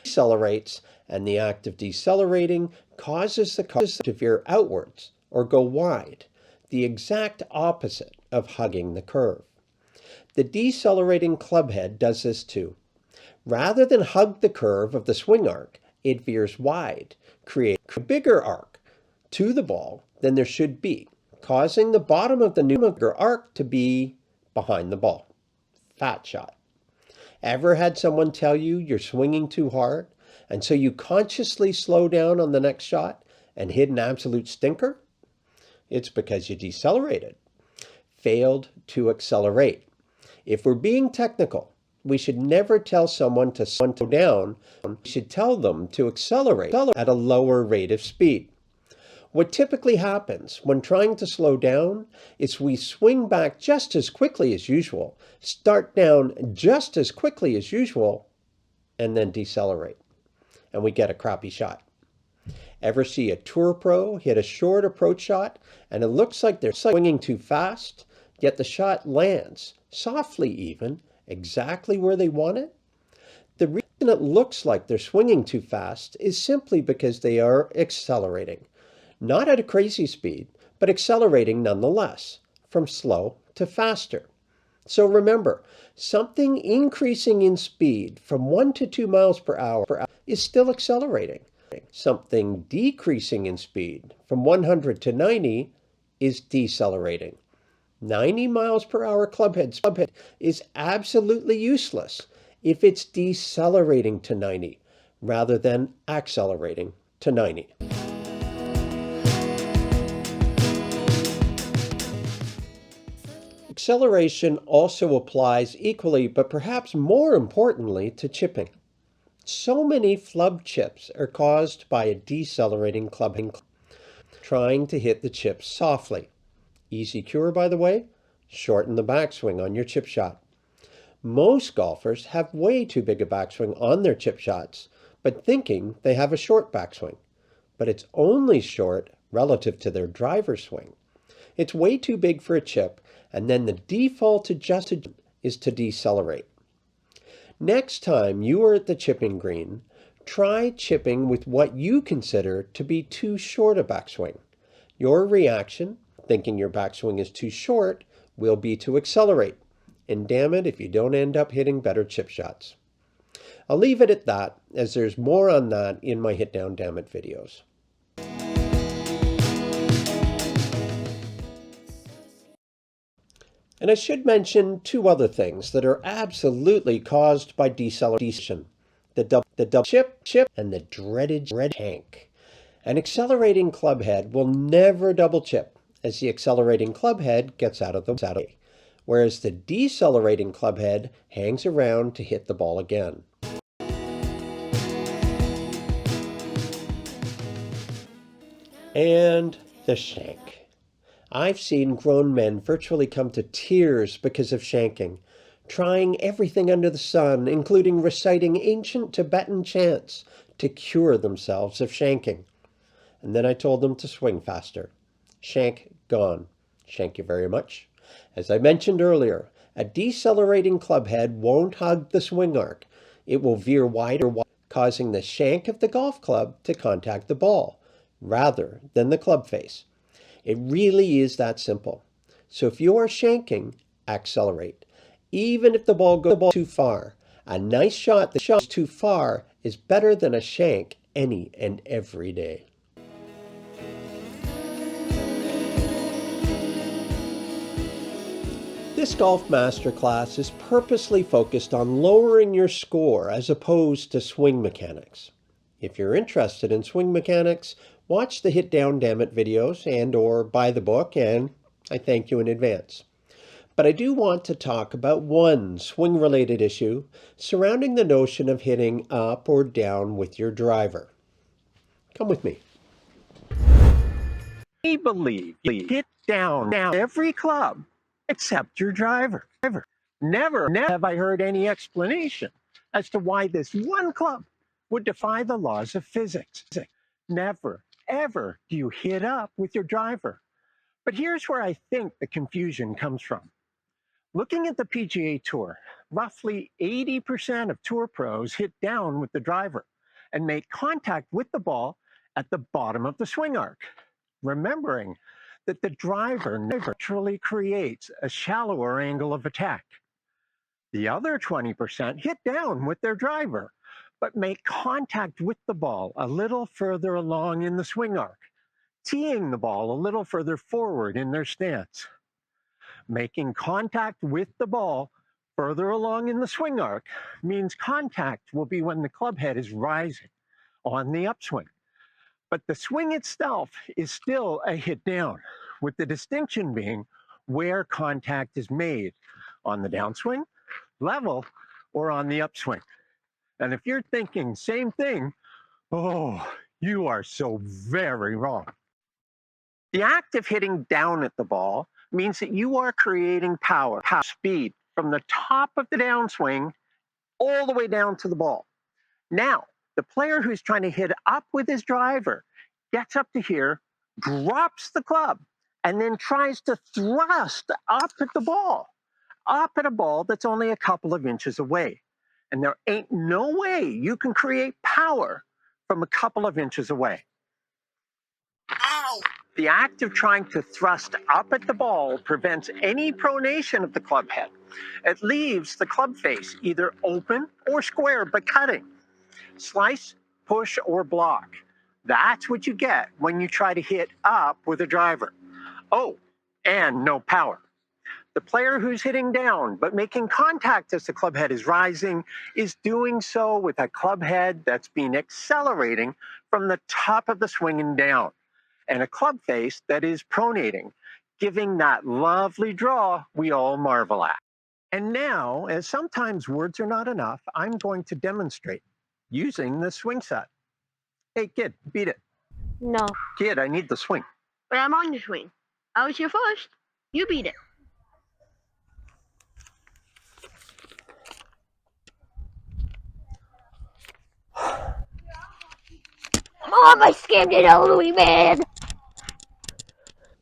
decelerates, and the act of decelerating causes the car to veer outwards or go wide, the exact opposite of hugging the curve. The decelerating clubhead does this too. Rather than hug the curve of the swing arc, it veers wide, creating a bigger arc to the ball than there should be, causing the bottom of the new arc to be behind the ball. Fat shot. Ever had someone tell you you're swinging too hard, and so you consciously slow down on the next shot and hit an absolute stinker? It's because you decelerated. Failed to accelerate. If we're being technical, we should never tell someone to slow down. We should tell them to accelerate at a lower rate of speed. What typically happens when trying to slow down is we swing back just as quickly as usual, start down just as quickly as usual, and then decelerate. And we get a crappy shot. Ever see a tour pro hit a short approach shot and it looks like they're swinging too fast, yet the shot lands, softly even, exactly where they want it? The reason it looks like they're swinging too fast is simply because they are accelerating. Not at a crazy speed, but accelerating nonetheless, from slow to faster. So remember, something increasing in speed from 1 to 2 miles per hour is still accelerating. Something decreasing in speed from 100 to 90 is decelerating. 90 miles per hour clubhead is absolutely useless if it's decelerating to 90 rather than accelerating to 90. Acceleration also applies equally, but perhaps more importantly, to chipping. So many flub chips are caused by a decelerating clubbing, trying to hit the chip softly. Easy cure, by the way, shorten the backswing on your chip shot. Most golfers have way too big a backswing on their chip shots, but thinking they have a short backswing. But it's only short relative to their driver swing. It's way too big for a chip, and then the default adjustment is to decelerate. Next time you are at the chipping green, try chipping with what you consider to be too short a backswing. Your reaction, thinking your backswing is too short, will be to accelerate. And damn it if you don't end up hitting better chip shots. I'll leave it at that, as there's more on that in my Hit Down Damn It videos. And I should mention two other things that are absolutely caused by deceleration. The double chip, and the dreaded shank. An accelerating club head will never double chip, as the accelerating club head gets out of the way, whereas the decelerating club head hangs around to hit the ball again. And the shank. I've seen grown men virtually come to tears because of shanking, trying everything under the sun, including reciting ancient Tibetan chants to cure themselves of shanking. And then I told them to swing faster. Shank gone. Shank you very much. As I mentioned earlier, a decelerating clubhead won't hug the swing arc. It will veer wider, causing the shank of the golf club to contact the ball, rather than the club face. It really is that simple. So if you are shanking, accelerate. Even if the ball goes too far, A nice shot that shoots too far is better than a shank any and every day. This golf masterclass is purposely focused on lowering your score as opposed to swing mechanics. If you're interested in swing mechanics, watch the Hit Down Dammit videos and or buy the book, and I thank you in advance. But I do want to talk about one swing-related issue surrounding the notion of hitting up or down with your driver. Come with me. We believe you hit down every club except your driver. Never have I heard any explanation as to why this one club would defy the laws of physics. Never, ever do you hit up with your driver. But here's where I think the confusion comes from. Looking at the PGA Tour, roughly 80% of tour pros hit down with the driver and make contact with the ball at the bottom of the swing arc, remembering that the driver naturally creates a shallower angle of attack. The other 20% hit down with their driver, but make contact with the ball a little further along in the swing arc, teeing the ball a little further forward in their stance. Making contact with the ball further along in the swing arc means contact will be when the club head is rising on the upswing. But the swing itself is still a hit down, with the distinction being where contact is made, on the downswing, level, or on the upswing. And if you're thinking same thing, oh, you are so very wrong. The act of hitting down at the ball means that you are creating power, speed, from the top of the downswing all the way down to the ball. Now, the player who's trying to hit up with his driver gets up to here, drops the club, and then tries to thrust up at the ball, up at a ball that's only a couple of inches away. And there ain't no way you can create power from a couple of inches away. The act of trying to thrust up at the ball prevents any pronation of the club head. It leaves the club face either open or square but cutting. Slice, push, or block. That's what you get when you try to hit up with a driver. Oh, and no power. The player who's hitting down but making contact as the club head is rising is doing so with a club head that's been accelerating from the top of the swing and down, and a club face that is pronating, giving that lovely draw we all marvel at. And now, as sometimes words are not enough, I'm going to demonstrate using the swing set. Hey, kid, beat it. No, Kid, I need the swing. but I'm on the swing. I was here first. You beat it. Mom, I scammed it all the way, man.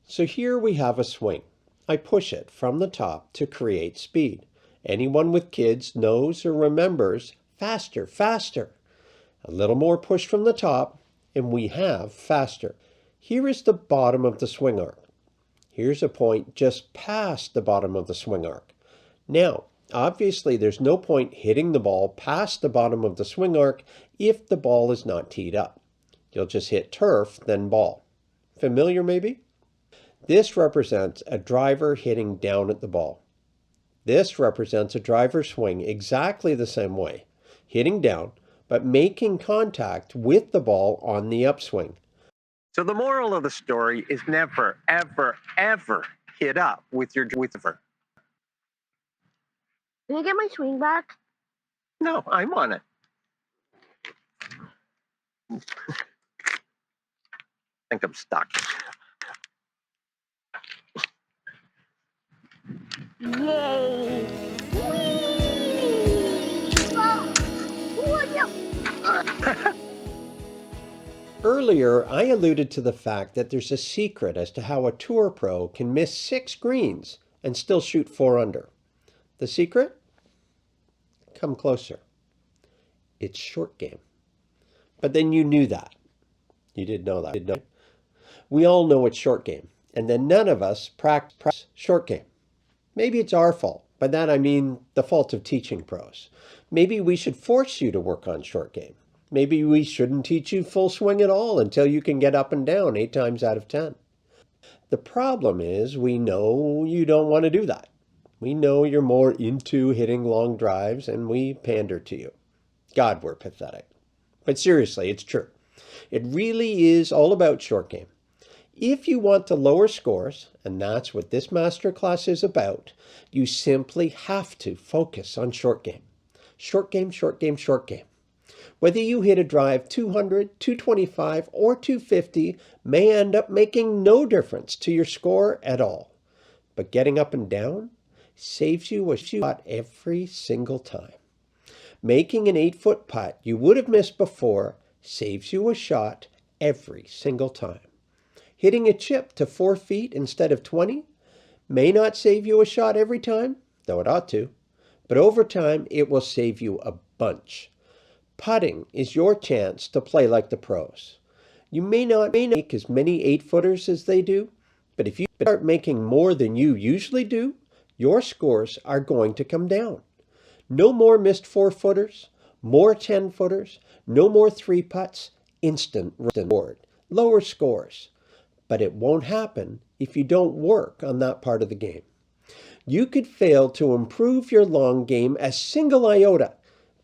So here we have a swing. I push it from the top to create speed. Anyone with kids knows or remembers faster, faster. A little more push from the top, and we have faster. Here is the bottom of the swing arc. Here's a point just past the bottom of the swing arc. Now, obviously there's no point hitting the ball past the bottom of the swing arc if the ball is not teed up. You'll just hit turf, then ball. Familiar maybe? This represents a driver hitting down at the ball. This represents a driver swing exactly the same way, hitting down, but making contact with the ball on the upswing. So the moral of the story is never, ever, ever hit up with your driver. Can I get my swing back? No, I'm on it. I think I'm stuck. Yay! Whee! Oh, Earlier, I alluded to the fact that there's a secret as to how a tour pro can miss 6 greens and still shoot 4 under. The secret? Come closer. It's short game. But then you knew that. You did know that, didn't you? We all know it's short game, and then none of us practice short game. Maybe it's our fault. By that I mean the fault of teaching pros. Maybe we should force you to work on short game. Maybe we shouldn't teach you full swing at all until you can get up and down 8 times out of 10. The problem is we know you don't want to do that. We know you're more into hitting long drives, and we pander to you. God, we're pathetic. But seriously, it's true. It really is all about short game. If you want to lower scores, and that's what this masterclass is about, you simply have to focus on short game. Short game, short game, short game. Whether you hit a drive 200, 225, or 250 may end up making no difference to your score at all. But getting up and down saves you a shot every single time. Making an 8-foot putt you would have missed before saves you a shot every single time. Hitting a chip to 4 feet instead of 20 may not save you a shot every time, though it ought to, but over time it will save you a bunch. Putting is your chance to play like the pros. You may not make as many 8-footers as they do, but if you start making more than you usually do, your scores are going to come down. No more missed 4-footers, more 10-footers, no more 3-putts, instant reward, lower scores. But it won't happen if you don't work on that part of the game. You could fail to improve your long game a single iota,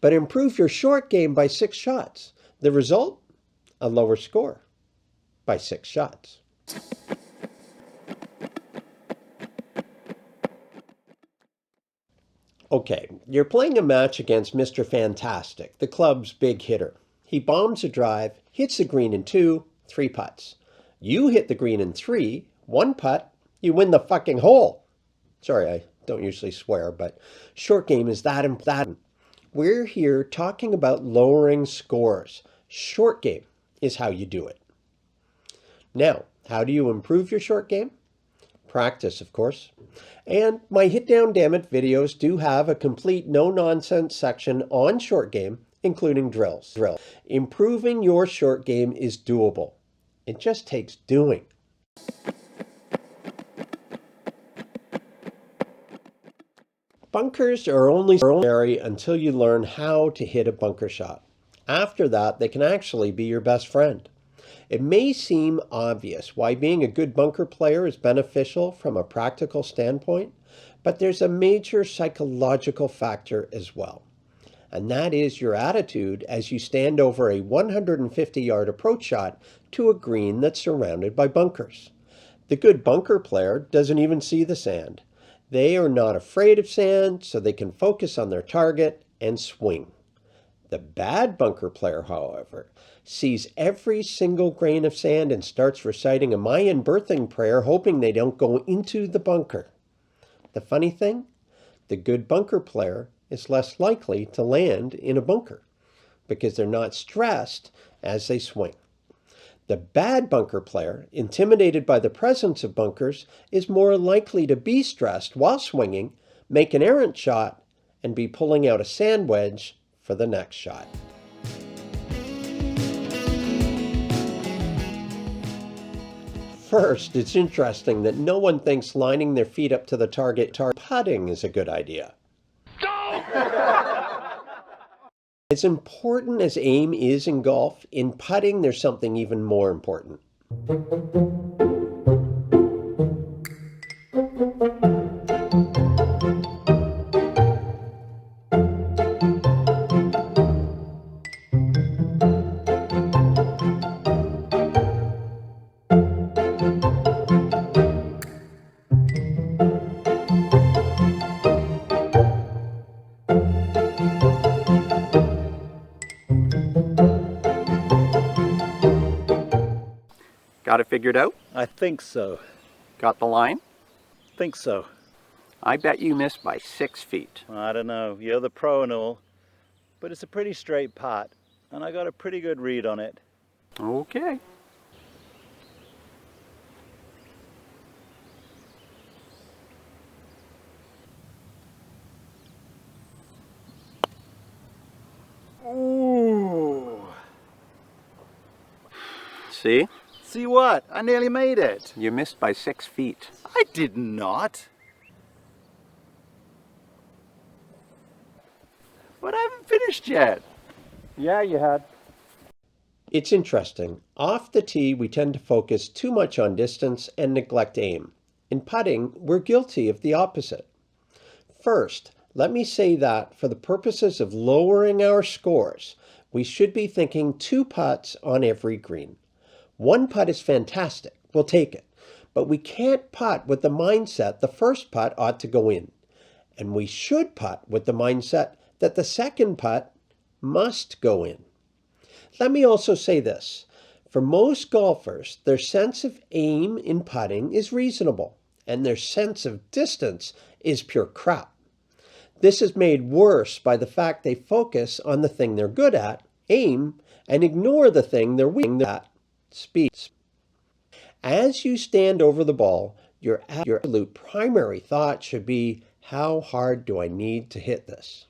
but improve your short game by 6 shots. The result? A lower score by 6 shots. Okay, you're playing a match against Mr. Fantastic, the club's big hitter. He bombs a drive, hits the green in 2, 3 putts. You hit the green in 3, 1 putt, you win the fucking hole. Sorry, I don't usually swear, but short game is that important. We're here talking about lowering scores. Short game is how you do it. Now, how do you improve your short game? Practice, of course. And my Hit Down Dammit videos do have a complete no-nonsense section on short game, including drills. Improving your short game is doable. It just takes doing. Bunkers are only scary until you learn how to hit a bunker shot. After that, they can actually be your best friend. It may seem obvious why being a good bunker player is beneficial from a practical standpoint, but there's a major psychological factor as well. And that is your attitude as you stand over a 150-yard approach shot to a green that's surrounded by bunkers. The good bunker player doesn't even see the sand. They are not afraid of sand, so they can focus on their target and swing. The bad bunker player, however, sees every single grain of sand and starts reciting a Mayan birthing prayer, hoping they don't go into the bunker. The funny thing, the good bunker player is less likely to land in a bunker because they're not stressed as they swing. The bad bunker player, intimidated by the presence of bunkers, is more likely to be stressed while swinging, make an errant shot, and be pulling out a sand wedge for the next shot. First, it's interesting that no one thinks lining their feet up to the target putting is a good idea. As important as aim is in golf, in putting there's something even more important. Got it figured out? I think so. Got the line? Think so. I bet you missed by 6 feet. I don't know. You're the pro and all. But it's a pretty straight putt, and I got a pretty good read on it. Okay. Ooh. See? See what? I nearly made it. You missed by 6 feet. I did not. But I haven't finished yet. Yeah, you had. It's interesting. Off the tee, we tend to focus too much on distance and neglect aim. In putting, we're guilty of the opposite. First, let me say that for the purposes of lowering our scores, we should be thinking 2 putts on every green. 1 putt is fantastic. We'll take it. But we can't putt with the mindset the first putt ought to go in. And we should putt with the mindset that the second putt must go in. Let me also say this. For most golfers, their sense of aim in putting is reasonable, and their sense of distance is pure crap. This is made worse by the fact they focus on the thing they're good at, aim, and ignore the thing they're weak at, speed. As you stand over the ball, your absolute primary thought should be, how hard do I need to hit this?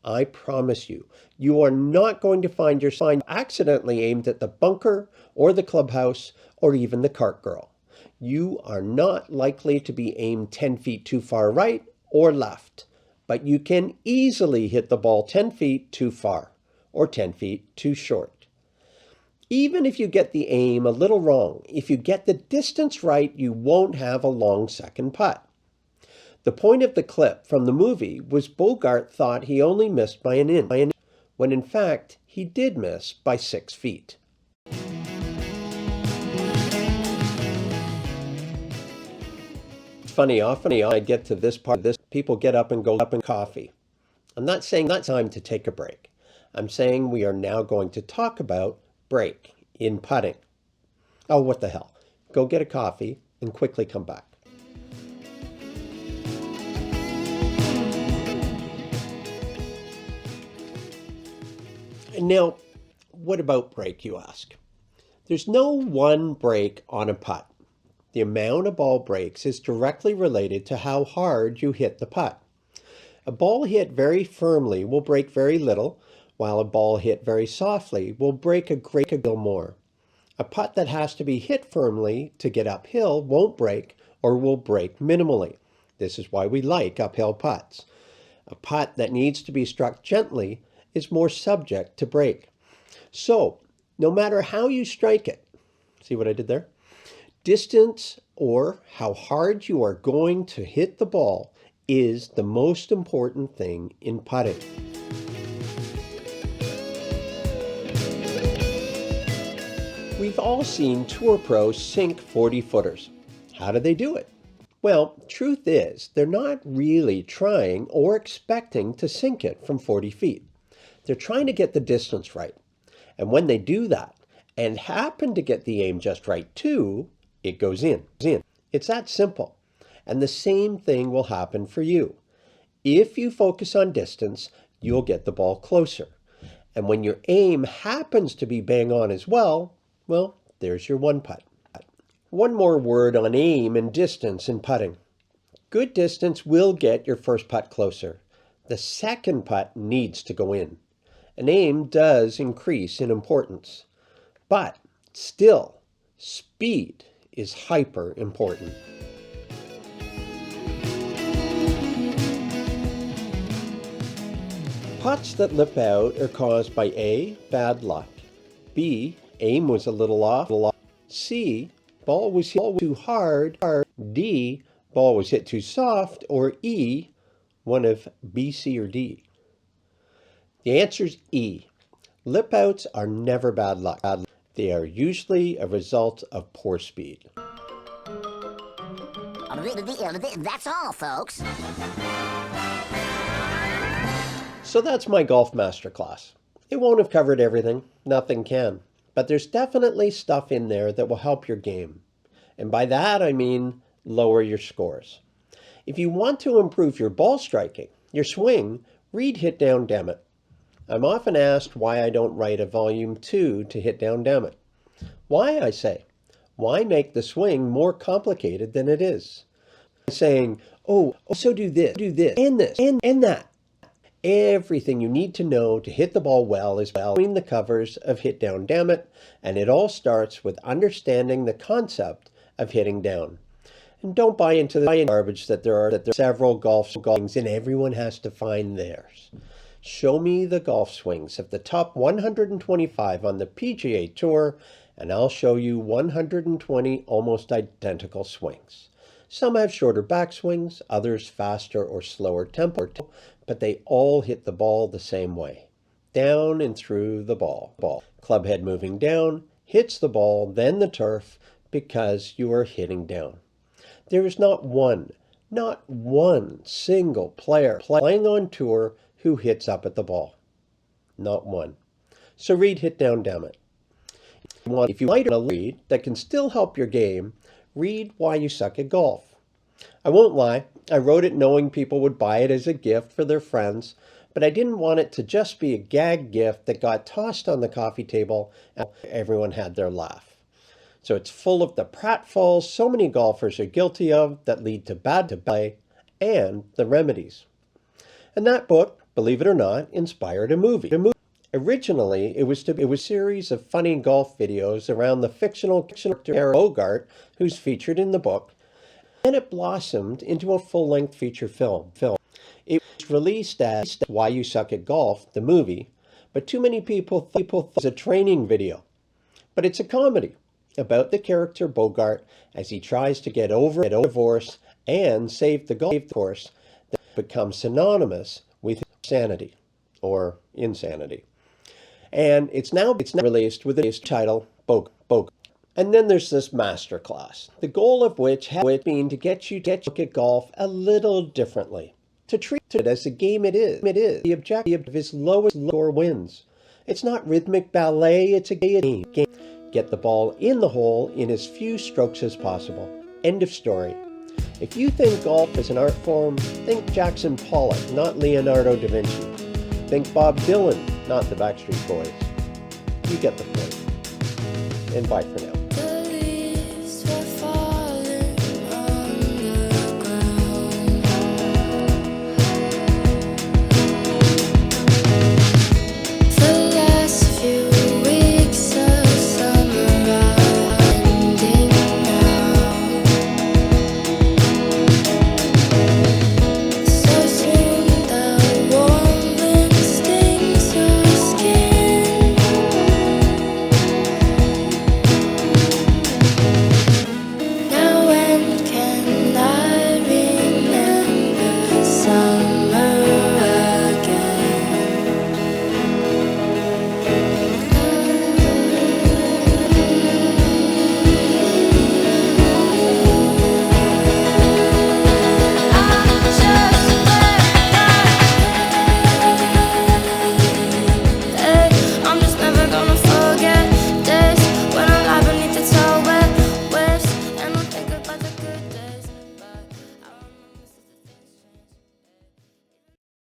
I promise you, you are not going to find yourself accidentally aimed at the bunker or the clubhouse or even the cart girl. You are not likely to be aimed 10 feet too far right or left, but you can easily hit the ball 10 feet too far or 10 feet too short. Even if you get the aim a little wrong, if you get the distance right, you won't have a long second putt. The point of the clip from the movie was Bogart thought he only missed by an inch, when in fact he did miss by 6 feet. It's funny, often I get to this part of this, people get up and go up in coffee. I'm not saying that's time to take a break. I'm saying we are now going to talk about break in putting. Oh, what the hell. Go get a coffee and quickly come back. Now, what about break, you ask? There's no one break on a putt. The amount a ball breaks is directly related to how hard you hit the putt. A ball hit very firmly will break very little, while a ball hit very softly will break a great deal more. A putt that has to be hit firmly to get uphill won't break or will break minimally. This is why we like uphill putts. A putt that needs to be struck gently is more subject to break. So, no matter how you strike it, see what I did there? Distance or how hard you are going to hit the ball is the most important thing in putting. We've all seen tour pros sink 40-footers. How do they do it? Well, truth is, they're not really trying or expecting to sink it from 40 feet. They're trying to get the distance right. And when they do that, and happen to get the aim just right too, it goes in. It's that simple. And the same thing will happen for you. If you focus on distance, you'll get the ball closer. And when your aim happens to be bang on as well, there's your one putt. One more word on aim and distance in putting. Good distance will get your first putt closer. The second putt needs to go in. An aim does increase in importance. But still, speed is hyper important. Putts that lip out are caused by A, bad luck, B, aim was a little off, C, ball was hit too hard, D, ball was hit too soft, or E, one of B, C, or D. The answer is E. Lip outs are never bad luck. They are usually a result of poor speed. That's all, folks. So that's my golf masterclass. It won't have covered everything, nothing can, but there's definitely stuff in there that will help your game. And by that I mean lower your scores. If you want to improve your ball striking, your swing, read Hit Down Dammit. I'm often asked why I don't write a volume 2 to Hit Down Dammit. Why, I say? Why make the swing more complicated than it is? Saying, so do this, and this, and that. Everything you need to know to hit the ball well is between the covers of Hit Down Dammit, and it all starts with understanding the concept of hitting down. And don't buy into the garbage that there are several golf things and everyone has to find theirs. Show me the golf swings of the top 125 on the PGA Tour, and I'll show you 120 almost identical swings. Some have shorter backswings, others faster or slower tempo, but they all hit the ball the same way. Down and through the ball. Club head moving down, hits the ball, then the turf, because you are hitting down. There is not one single player playing on tour who hits up at the ball. Not one. So read Hit Down, damn it. If you like a read that can still help your game, read Why You Suck at Golf. I won't lie, I wrote it knowing people would buy it as a gift for their friends, but I didn't want it to just be a gag gift that got tossed on the coffee table and everyone had their laugh. So it's full of the pratfalls so many golfers are guilty of that lead to bad play and the remedies. And that book, believe it or not, inspired a movie. Originally, it was a series of funny golf videos around the fictional character Bogart, who's featured in the book. Then it blossomed into a full-length feature film. It was released as Why You Suck at Golf, the movie, but too many people thought it was a training video. But it's a comedy about the character Bogart as he tries to get over a divorce and save the golf course that becomes synonymous with sanity or insanity. And it's now released with its title Bogart. And then there's this Masterclass, the goal of which has been to get you to look at golf a little differently, to treat it as a game it is. The objective is lowest score wins. It's not rhythmic ballet, it's a game. Get the ball in the hole in as few strokes as possible. End of story. If you think golf is an art form, think Jackson Pollock, not Leonardo da Vinci. Think Bob Dylan, not the Backstreet Boys. You get the point. And bye for now.